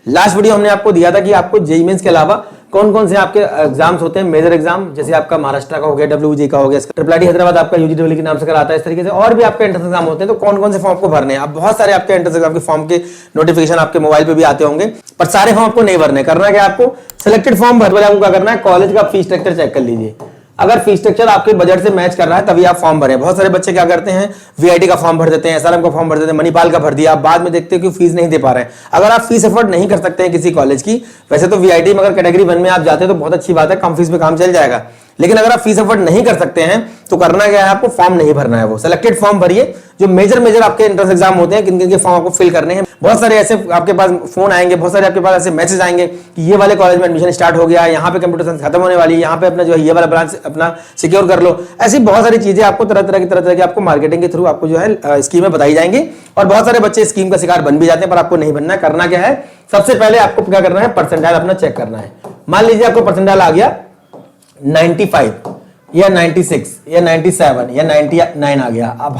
Last video हमने आपको दिया था कि आपको जेईई मेंस के अलावा कौन कौन से आपके एग्जाम्स होते हैं, मेजर एग्जाम, जैसे आपका महाराष्ट्र का हो गया, डब्ल्यूजी का हो गया, ट्रिपल आईटी हैदराबाद आपका यूजी के नाम से कराता है, इस तरीके से और भी आपके एंट्रेंस एग्जाम होते हैं। तो कौन कौन से फॉर्म को भरने हैं, अब बहुत सारे आपके एंट्रेंस एग्जाम के फॉर्म के नोटिफिकेशन आपके मोबाइल पे भी आते होंगे, पर सारे फॉर्म आपको नहीं भरने। करना क्या आपको, सिलेक्टेड फॉर्म भर आपको क्या करना है, कॉलेज का फीस स्ट्रक्चर चेक कर लीजिए। अगर फीस स्ट्रक्चर आपके बजट से मैच कर रहा है तभी आप फॉर्म भरें। बहुत सारे बच्चे क्या करते हैं, वीआईटी का फॉर्म भर देते हैं, एसआरएम का फॉर्म भर देते हैं, मणिपाल का भर दिया, बाद में देखते हैं कि फीस नहीं दे पा रहे हैं। अगर आप फीस अफोर्ड नहीं कर सकते हैं किसी कॉलेज की, वैसे तो वीआईटी में अगर कैटेगरी 1 में आप जाते हैं तो बहुत अच्छी बात है, कम फीस में काम चल जाएगा। लेकिन अगर आप फीस अफोर्ड नहीं कर सकते हैं तो करना क्या है, आपको फॉर्म नहीं भरना है। वो सिलेक्टेड फॉर्म भरिए जो मेजर आपके एंट्रेंस एग्जाम होते हैं, किन किन के फॉर्म आपको फिल करने हैं। बहुत सारे ऐसे आपके पास फोन आएंगे, बहुत सारे आपके पास ऐसे मैसेज आएंगे कि ये वाले कॉलेज में एडमिशन स्टार्ट हो गया है, यहाँ पे कंप्यूटर साइंस खत्म होने वाली है, यहाँ पे अपना जो है ये वाला ब्रांच अपना सिक्योर कर लो। ऐसी बहुत सारी चीजें आपको तरह तरह की आपको मार्केटिंग के थ्रू आपको जो है स्कीमें बताई जाएंगी, और बहुत सारे बच्चे स्कीम का शिकार बन भी जाते हैं, पर आपको नहीं बनना है। करना क्या है, सबसे पहले आपको क्या करना है, परसेंटाइल अपना चेक करना है। मान लीजिए आपको परसेंटाइल आ गया 95 या 96 या 97 या 99 आ गया। अब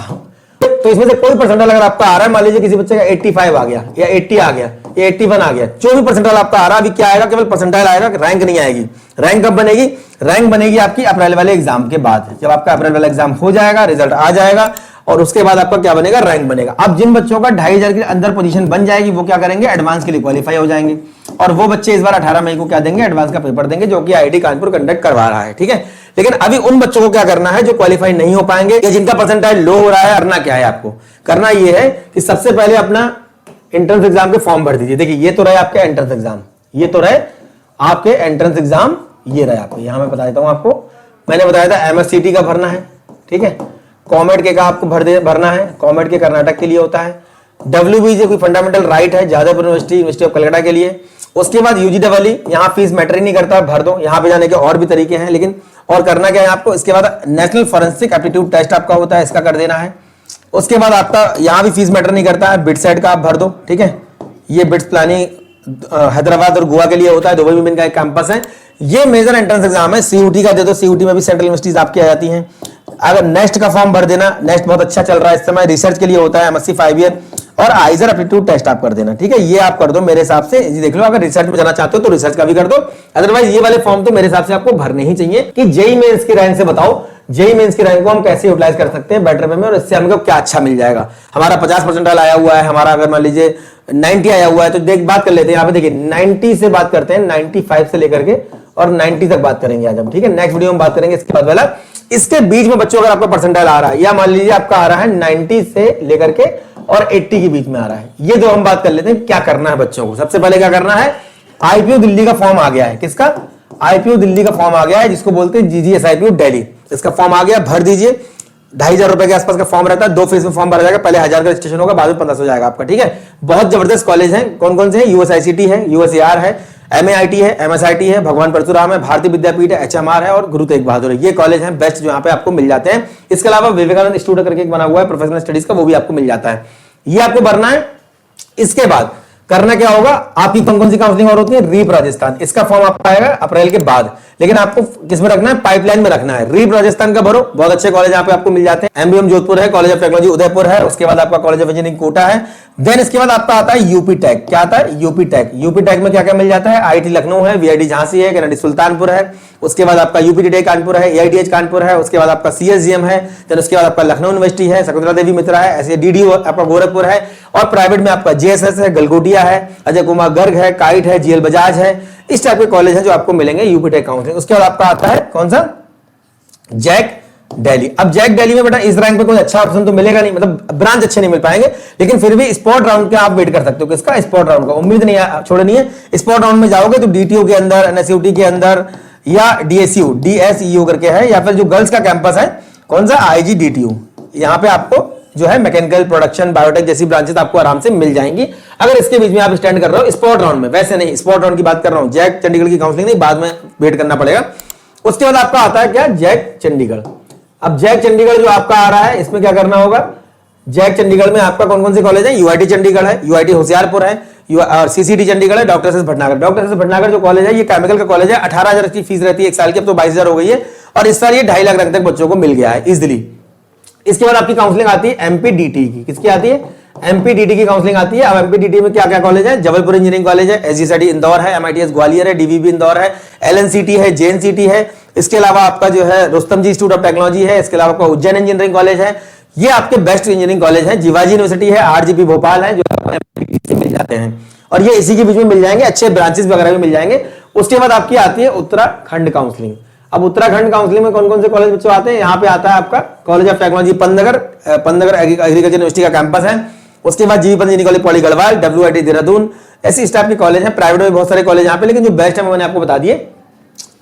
तो इसमें से कोई परसेंटाइल अगर आपका आ रहा है, मान लीजिए किसी बच्चे का 85 आ गया या 80 आ गया या 81 आ गया, जो भी परसेंटाइल आपका आ रहा है, अभी क्या आएगा, केवल परसेंटाइल आएगा, रैंक नहीं आएगी। रैंक कब बनेगी, रैंक बनेगी आपकी अप्रैल वाले एग्जाम के बाद। जब आपका अप्रैल वाला एग्जाम हो जाएगा, रिजल्ट आ जाएगा, और उसके बाद आपका क्या बनेगा, रैंक बनेगा। अब जिन बच्चों का 2500 के अंदर पोजीशन बन जाएगी वो क्या करेंगे, एडवांस के लिए क्वालिफाई हो जाएंगे, और वो बच्चे इस बार 18 मई को क्या देंगे, एडवांस का पेपर देंगे, जो कि आईआईटी कानपुर कंडक्ट करवा रहा है। ठीक है, लेकिन अभी उन बच्चों को क्या करना है जो क्वालिफाई नहीं हो पाएंगे या जिनका परसेंटाइल लो हो रहा है। करना क्या है, आपको करना यह है कि सबसे पहले अपना एंट्रेंस एग्जाम के फॉर्म भर दीजिए। देखिए ये तो रहे आपके एंट्रेंस एग्जाम, ये तो रहे आपके एंट्रेंस एग्जाम, ये रहे आपको। यहां मैं बता देता हूं आपको, मैंने बताया था एमएससीटी का भरना है, ठीक है, कॉमेड के का आपको भरना है, कॉमेड के कर्नाटक के लिए होता है, डब्ल्यूबीजे कोई फंडामेंटल राइट है जादवपुर यूनिवर्सिटी ऑफ कलकत्ता के लिए। उसके बाद यूजीडब्ल्यू, यहां फीस मैटर ही नहीं करता, भर दो। यहां पे जाने के और भी तरीके हैं, लेकिन और करना क्या है आपको, इसके बाद नेशनल फॉरेंसिक एप्टीट्यूड टेस्ट आपका होता है, इसका कर देना है। उसके बाद आपका यहां भी फीस मैटर नहीं करता है, बिट सेट का आप भर दो। ठीक है, ये बिट्स प्लानिंग हैदराबाद और गोवा के लिए होता है, दुबई में इनका एक कैंपस है। ये मेजर एंट्रेंस एग्जाम है। सीयूटी का दे दो, सीयूटी में भी सेंट्रल यूनिवर्सिटीज आपकी आ जाती हैं। अगर नेक्स्ट का फॉर्म भर देना, नेक्स्ट बहुत अच्छा चल रहा है इस समय, रिसर्च के लिए होता है, एमएससी 5 ईयर, और आइजर एप्टीट्यूड टेस्ट आप कर देना। ठीक है, ये आप कर दो मेरे हिसाब से। ये देख लो, अगर रिसर्च में जाना चाहते हो तो रिसर्च का भी कर दो, अदरवाइज ये वाले फॉर्म तो मेरे हिसाब से आपको भरने ही चाहिए। कि जेईई मेंस की रैंक से बताओ, जेईई मेंस की रैंक को हम कैसे यूटिलाइज कर सकते हैं बेटर वे में, और इससे हमको क्या अच्छा मिल जाएगा। हमारा 50% आया हुआ है, हमारा अगर मान लीजिए 90 आया हुआ है, तो देख बात कर लेते हैं। यहाँ पे देखिए 90 से बात करते हैं, 95 से लेकर के और 90 तक बात करेंगे आज हम। ठीक है, नेक्स्ट वीडियो में बात करेंगे इसके बाद वाला। इसके बीच में बच्चों अगर आपका परसेंटाइल आ रहा है, या मान लीजिए आपका आ रहा है 90 से लेकर के और 80 के बीच में आ रहा है, ये जो हम बात कर लेते हैं क्या करना है बच्चों को। सबसे पहले क्या करना है, आईपीओ दिल्ली का फॉर्म आ गया है। किसका, आईपीओ दिल्ली का फॉर्म आ गया है, जिसको बोलते हैं जीजीएसआईपीओ दिल्ली। इसका फॉर्म आ गया, भर दीजिए। 2500 रुपए के आसपास का फॉर्म रहता है, 2 फेज में फॉर्म भरा जाएगा। पहले 1000 का रजिस्ट्रेशन होगा, बाद में 1500 जाएगा आपका। ठीक है, बहुत जबरदस्त कॉलेज है। कौन कौन से हैं, यूएसआईसीटी है, यूएसएआर है, एमएआईटी है, एमएसआईटी है, भगवान परशुराम है, भारतीय विद्यापीठ है, एचएमआर है, और गुरु तेग बहादुर है। ये कॉलेज है बेस्ट जो यहाँ पे आपको मिल जाते हैं। इसके अलावा विवेकानंद इंस्टीट्यूट करके एक बना हुआ है प्रोफेशनल स्टडीज का, वो भी आपको मिल जाता है। ये आपको भरना है। इसके बाद करना क्या होगा, आपकी कौन कौन सी काउंसलिंग और होती है, रीप राजस्थान, इसका फॉर्म आपका आएगा अप्रैल के बाद। लेकिन आपको किस में रखना है, पाइपलाइन में रखना है। रीप राजस्थान का भरो, बहुत अच्छे कॉलेज यहाँ पे आपको मिल जाते हैं। एमबीएम जोधपुर है, कॉलेज ऑफ टेक्नोलॉजी उदयपुर है, उसके बाद आपका कॉलेज ऑफ इंजीनियरिंग कोटा है। देन इसके बाद आपका आता है यूपी टेक। क्या आता है, यूपी टेक। यूपी टेक में क्या क्या मिल जाता है, आईआईटी लखनऊ है, वीआईटी झांसी है, केनेडी सुल्तानपुर है, उसके बाद आपका यूपीटीटी कानपुर है, एआईटीएच कानपुर है, उसके बाद आपका सीएसजीएम है, देन उसके बाद आपका लखनऊ यूनिवर्सिटी है, शकुंतला देवी मित्रा है, ऐसे डीडीयू आपका गोरखपुर है, और प्राइवेट में आपका जेएसएस है, गलगोटिया है, अजय कुमार गर्ग है, काइट है, जीएल बजाज है। इस टाइप के कॉलेज हैं जो आपको मिलेंगे यूपी टेक काउंसलिंग। उसके बाद आपका आता है कौन सा, जैक दिल्ली। अब जैक दिल्ली में बेटा इस रैंक पे कोई अच्छा ऑप्शन तो मिलेगा नहीं, मतलब ब्रांच अच्छे नहीं मिल पाएंगे, लेकिन फिर भी स्पॉट राउंड के आप वेट कर सकते हो। किसका, स्पॉट राउंड का। उम्मीद नहीं छोड़नी है, स्पॉट राउंड में जाओगे तो डीटीयू के अंदर, एनएसयूटी के अंदर, या डीएसयू करके है, या फिर जो गर्ल्स का कैंपस है कौन सा, आईजीडीटीयू, यहाँ पे आपको जो है मैकेनिकल, प्रोडक्शन, बायोटेक जैसी ब्रांचेस आपको आराम से मिल जाएंगी, अगर इसके बीच में आप स्टैंड कर रहे हो स्पॉट राउंड में। वैसे नहीं, स्पॉट राउंड की बात कर रहा हूं, जैक चंडीगढ़ की काउंसलिंग नहीं, बाद में वेट करना पड़ेगा। उसके बाद आपका आता है क्या, जैक चंडीगढ़। अब जैक चंडीगढ़ जो आपका आ रहा है, इसमें क्या करना होगा, जैक चंडीगढ़ में आपका कौन कौन से कॉलेज है, यूआईटी चंडीगढ़ है, यूआईटी होशियारपुर है, और सीसीटी चंडीगढ़ है, doctor S Bhatnagar. Doctor S Bhatnagar जो कॉलेज है ये केमिकल का कॉलेज है। 18,000 की फीस रहती है एक साल की, अब तो 22,000 हो गई है, और इस साल ये 2.5 लाख तक बच्चों को मिल गया है इजिली। इसके बाद आपकी काउंसलिंग आती है एमपीडीटी की। किसकी आती है, एमपीडीटी की काउंसलिंग आती है। अब एमपीडीटी में क्या क्या कॉलेज है? जबलपुर इंजीनियरिंग कॉलेज है, एसजीसीटी इंदौर है, एमआईटीएस ग्वालियर है, डीवीबी इंदौर है, एलएनसीटी है, जेएनसीटी है। इसके अलावा आपका जो है रुस्तम जी इंस्टीट्यूट ऑफ टेक्नोलॉजी है। इसके अलावा आपका उज्जैन इंजीनियरिंग कॉलेज है। ये आपके बेस्ट इंजीनियरिंग कॉलेज है। जीवाजी यूनिवर्सिटी है, आरजीपी भोपाल है, जो आपको मिल जाते हैं और ये इसी के बीच में मिल जाएंगे, अच्छे ब्रांचेस वगैरह भी मिल जाएंगे। उसके बाद आपकी आती है उत्तराखंड काउंसलिंग। अब उत्तराखंड काउंसलिंग में कौन कौन से कॉलेज बच्चों आते हैं? यहाँ पे आता है आपका college of technology Pantnagar agriculture university का कैंपस है। उसके बाद जीवी पंत कॉलेज पौड़ी गढ़वाल, डब्ल्यूआईटी देहरादून, ऐसी स्टाफ के कॉलेज है। प्राइवेट में बहुत सारे कॉलेज यहाँ पे, लेकिन जो बेस्ट है मैंने आपको बता दिए।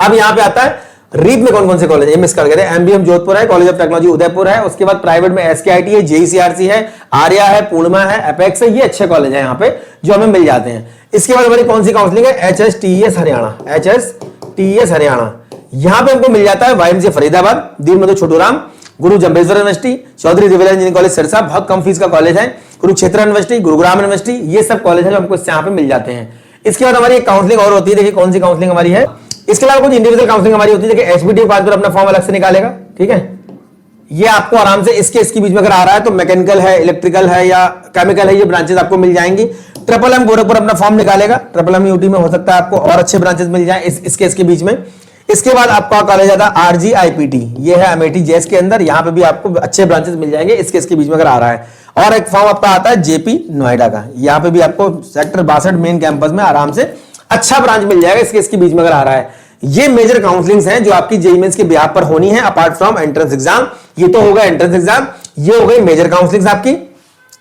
अब यहाँ पे आता है रीप में कौन कौन से कॉलेज है, मिस कर गए थे। एमबीएम जोधपुर है, कॉलेज ऑफ टेक्नोलॉजी उदयपुर है। उसके बाद प्राइवेट में एसकेआईटी है, जेईसीआरसी है, आर्या है, पूर्णिमा है, एपेक्स है। ये अच्छे कॉलेज है यहाँ पे जो हमें मिल जाते हैं। इसके बाद हमारी कौन सी काउंसलिंग है? एचएसटीईएस हरियाणा, एचएसटीईएस हरियाणा। यहां पे हमको मिल जाता है वाईएमसी फरीदाबाद, दीन Bandhu Chhoturam, Guru Jambheshwar university, Chaudhary Devilal engineering college Sirsa, बहुत कम फीस का कॉलेज है, कुरुक्षेत्र यूनिवर्सिटी, गुरुग्राम यूनिवर्सिटी। ये सब कॉलेज है जो हमको यहाँ पे मिल जाते हैं। इसके बाद हमारी एक काउंसलिंग और होती है, देखिए कौन सी काउंसलिंग हमारी है। इसके अलावा कुछ इंडिविजुअल काउंसलिंग हमारी होती है। देखिए एसबीटी के बाद अपना फॉर्म अलग से निकालेगा, ठीक है। ये आपको आराम से इसके बीच में अगर आ रहा है तो मैकेनिकल है, इलेक्ट्रिकल है या केमिकल है, ये ब्रांचेस आपको मिल जाएंगी। ट्रिपल एम गोरखपुर अपना फॉर्म निकालेगा। ट्रिपल एम यूटी में हो सकता है आपको और अच्छे ब्रांचेस मिल जाए इसके बीच में। इसके बाद आपका कॉलेज आता है आरजीआईपीटी, ये है अमेठी जेएस के अंदर। यहां पे भी आपको अच्छे ब्रांचेस मिल जाएंगे इसके बीच में अगर आ रहा है। और एक फॉर्म आपका आता है जेपी नोएडा का, यहां पे भी आपको सेक्टर 62 मेन कैंपस में आराम से अच्छा ब्रांच मिल जाएगा इसके बीच में अगर आ रहा है। ये मेजर काउंसलिंग्स हैं जो आपकी जेईई मेंस के बिहाफ पर होनी है अपार्ट फ्रॉम एंट्रेंस एग्जाम। ये तो होगा एंट्रेंस एग्जाम, ये हो गई मेजर काउंसलिंग्स आपकी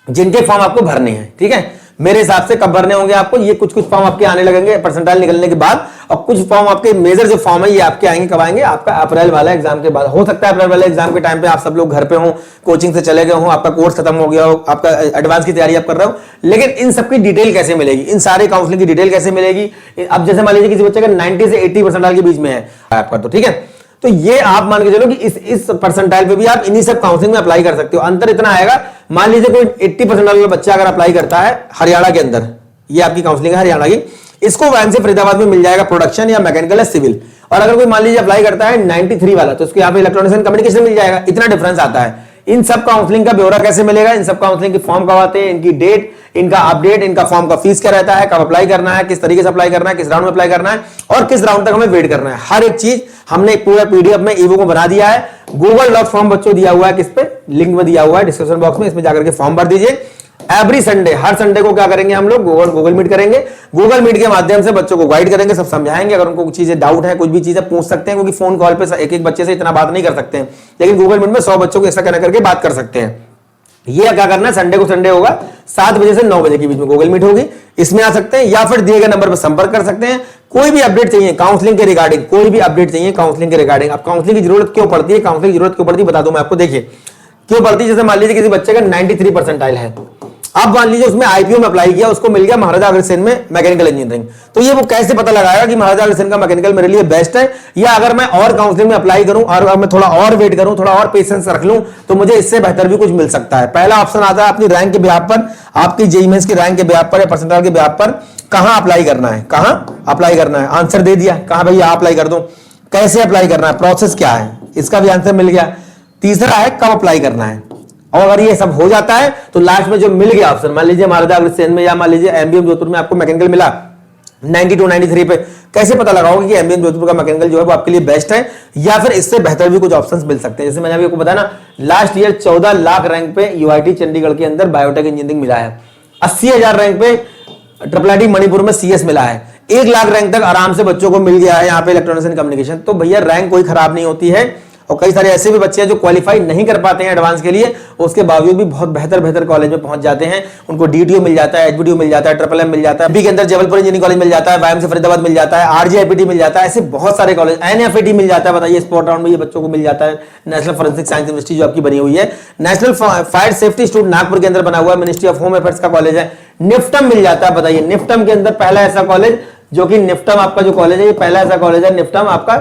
जिनके फॉर्म आपको भरने हैं, ठीक है। मेरे हिसाब से कब भरने होंगे आपको? ये कुछ फॉर्म आपके आने लगेंगे परसेंटाइल निकलने के बाद, और कुछ फॉर्म आपके मेजर जो फॉर्म है ये आपके आएंगे कब आएंगे? आपका अप्रैल वाला एग्जाम के बाद। हो सकता है अप्रैल वाले एग्जाम के टाइम पे आप सब लोग घर पे हो, कोचिंग से चले गए हो, आपका कोर्स खत्म हो गया हो, आपका एडवांस की तैयारी आप कर रहे हो, लेकिन इन सबकी डिटेल कैसे मिलेगी? इन सारे काउंसलिंग की डिटेल कैसे मिलेगी? अब जैसे मान लीजिए किसी बच्चे का 90 से 80 परसेंटाइल के बीच में है आपका, तो ठीक है, तो ये आप मान के चलो कि इस परसेंटाइल पे भी आप इन्हीं सब काउंसलिंग में अप्लाई कर सकते हो। अंतर इतना आएगा, मान लीजिए कोई 80 परसेंटाइल वाला बच्चा अगर अप्लाई करता है हरियाणा के अंदर, ये आपकी काउंसलिंग है हरियाणा की, इसको वाईएमसी फरीदाबाद में मिल जाएगा प्रोडक्शन या मैकेनिकल या सिविल। और अगर कोई मान लीजिए अप्लाई करता है 93 वाला, तो उसको यहाँ पे इलेक्ट्रॉनिक्स एंड कम्युनिकेशन मिल जाएगा। इतना डिफरेंस आता है। इन सब काउंसलिंग का ब्यौरा कैसे मिलेगा? इन सब काउंसलिंग के फॉर्म कब आते हैं, इनकी डेट, इनका अपडेट, इनका फॉर्म का फीस क्या रहता है, कब अप्लाई करना है, किस तरीके से अप्लाई करना है, किस राउंड में अप्लाई करना है और किस राउंड तक हमें वेट करना है, हर एक चीज हमने पूरा पीडीएफ में ईबुक को बना दिया है। गूगल डॉक्स फॉर्म बच्चों दिया हुआ है, किस पे? लिंक में दिया हुआ है डिस्क्रिप्शन बॉक्स में, इसमें जाकर के फॉर्म भर दीजिए। एवरी संडे, हर संडे को क्या करेंगे हम लोग? गूगल मीट करेंगे। गूगल मीट के माध्यम से बच्चों को गाइड करेंगे, सब समझाएंगे। अगर उनको कुछ चीजें डाउट है, कुछ भी चीजें पूछ सकते हैं, क्योंकि फोन कॉल पे एक बच्चे से इतना बात नहीं कर सकते हैं, लेकिन गूगल मीट में 100 बच्चों को ऐसा कनेक्ट करके बात कर सकते हैं। ये क्या करना है? संडे को संडे होगा 7 बजे से 9 बजे के बीच में गूगल मीट होगी, इसमें आ सकते हैं या फिर दिए गए नंबर पर संपर्क कर सकते हैं। कोई भी अपडेट चाहिए काउंसलिंग के रिगार्डिंग, कोई भी अपडेट चाहिए काउंसलिंग के रिगार्डिंग। अब काउंसलिंग की जरूरत क्यों पड़ती है? काउंसलिंग की जरूरत क्यों पड़ती है बता दूं मैं आपको। देखिए क्यों पड़ती है, जैसे मान लीजिए किसी बच्चे का 93 परसेंटाइल है, अब मान लीजिए उसमें आईपीओ में अप्लाई किया, उसको मिल गया महाराजा अग्रसेन में मैकेनिकल इंजीनियरिंग, तो ये वो कैसे पता लगाएगा कि महाराजा अग्रसेन का मैकेनिकल मेरे लिए बेस्ट है, या अगर मैं और काउंसलिंग में अप्लाई करूं और मैं थोड़ा और वेट करूं, थोड़ा और पेशेंस रख लूं, तो मुझे इससे बेहतर भी कुछ मिल सकता है। पहला ऑप्शन आता है अपनी रैंक के बिहाफ पर, आपकी जेईई मेंस की रैंक के बिहाफ पर या परसेंटाइल के बिहाफ पर कहां अप्लाई करना है, कहां अप्लाई करना है, आंसर दे दिया, कहां भैया अप्लाई कर दो, कैसे अप्लाई करना है, प्रोसेस क्या है, इसका भी आंसर मिल गया। तीसरा है कब अप्लाई करना है, और अगर ये सब हो जाता है तो लास्ट में जो मिल गया ऑप्शन, मान लीजिए महाराजा अग्रसेन में या मान लीजिए एमबीएम जोधपुर में आपको मैकेनिकल मिला 92 93 पे, कैसे पता लगाओगे कि एमबीएम जोधपुर का मैकेनिकल जो है वो आपके लिए बेस्ट है या फिर इससे बेहतर भी कुछ ऑप्शंस मिल सकते हैं। जैसे मैंने अभी आपको बताया ना, लास्ट ईयर 14 लाख रैंक पे यूआईटी चंडीगढ़ के अंदर बायोटेक इंजीनियरिंग मिला है, 80,000 रैंक पे ट्रिपल आईटी मणिपुर में सीएस मिला है, 1 लाख रैंक तक आराम से बच्चों को मिल गया है यहाँ पे इलेक्ट्रॉनिक्स एंड कम्युनिकेशन। तो भैया रैंक कोई खराब नहीं होती है, और कई सारे ऐसे भी बच्चे हैं जो क्वालिफाई नहीं कर पाते हैं एडवांस के लिए, उसके बावजूद भी बहुत बेहतर कॉलेज में पहुंच जाते हैं। उनको डीटीओ मिल जाता है, एचबीडीओ मिल जाता है, ट्रिपल एम मिल जाता है, बी के अंदर जबलपुर इंजीनियरिंग कॉलेज मिल जाता है, वाईएमसी फरीदाबाद मिल जाता है, आरजीआईपीटी मिल जाता है, ऐसे बहुत सारे कॉलेज, एनएफएटी मिल जाता है। बताइए स्पोर्ट राउंड में ये बच्चों को मिल जाता है। नेशनल फॉरेंसिक साइंस यूनिवर्सिटी जो आपकी बनी हुई है, national fire safety institute Nagpur के अंदर बना हुआ है, मिनिस्ट्री ऑफ होम अफेयर्स का कॉलेज है। निफ्टम मिल जाता है, बताइए निफ्टम के अंदर पहला ऐसा कॉलेज जो कि निफ्टम आपका जो कॉलेज है, ये पहला ऐसा कॉलेज है निफ्टम आपका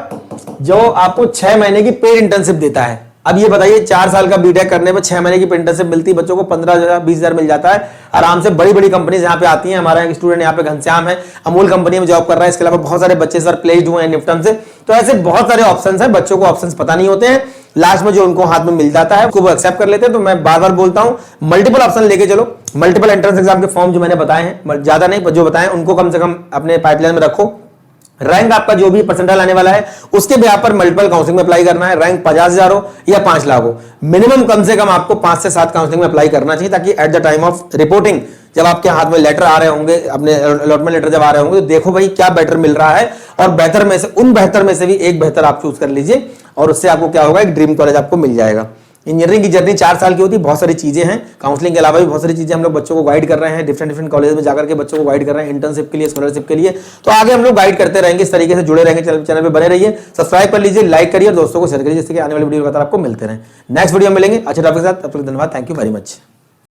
जो आपको 6 महीने की पेड इंटर्नशिप देता है। अब ये बताइए 4 साल का बीटेक करने में 6 महीने की पेड इंटर्नशिप मिलती है बच्चों को, 15,000 20,000 मिल जाता है आराम से। बड़ी कंपनीज यहाँ पे आती हैं। हमारा एक स्टूडेंट यहाँ पे घनश्याम है, अमूल कंपनी में जॉब कर रहा है। इसके अलावा बहुत सारे बच्चे सर प्लेस्ड हुए हैं निफ्टम से। तो ऐसे बहुत सारे ऑप्शंस हैं, बच्चों को ऑप्शंस पता नहीं होते हैं। लास्ट में जो उनको हाथ में मिल जाता है उसको वो एक्सेप्ट कर लेते हैं। तो मैं बार बार बोलता हूं मल्टीपल ऑप्शन लेके चलो, मल्टीपल एंट्रेंस एग्जाम के फॉर्म जो मैंने बताए हैं, ज्यादा नहीं जो बताए उनको कम से कम अपने पाइपलाइन में रखो। रैंक आपका जो भी परसेंटाइल आने वाला है उसके भी पर मल्टीपल काउंसलिंग में अप्लाई करना है। रैंक 50,000 हो या 5 लाख हो, मिनिमम कम से कम आपको 5 से 7 काउंसलिंग में अप्लाई करना चाहिए, ताकि at the time of reporting जब आपके हाथ में लेटर आ रहे होंगे, अपने अलॉटमेंट लेटर जब आ रहे होंगे, तो देखो भाई क्या बेटर मिल रहा है, और बेहतर में से उन बेहतर में से भी एक बेहतर आप चूज कर लीजिए, और उससे आपको क्या होगा, एक ड्रीम कॉलेज आपको मिल जाएगा। इंजीनियरिंग की जर्नी 4 साल की होती है, बहुत सारी चीजें हैं, काउंसलिंग के अलावा भी बहुत सारी चीजें हम लोग बच्चों को गाइड कर रहे हैं, डिफरेंट कॉलेज में जाकर के बच्चों को गाइड कर रहे हैं, इंटर्नशिप के लिए, स्कॉलरशिप के लिए। तो आगे हम लोग गाइड करते रहेंगे, इस तरीके से जुड़े रहेंगे, चैनल पे बने रहिए, सब्सक्राइब कर लीजिए, लाइक करिए और दोस्तों को शेयर करिए, जिससे कि आने वाली वीडियो लगातार आपको मिलते रहे। नेक्स्ट वीडियो मिलेंगे अच्छे टॉपिक के साथ, तब तक धन्यवाद, थैंक यू वेरी मच।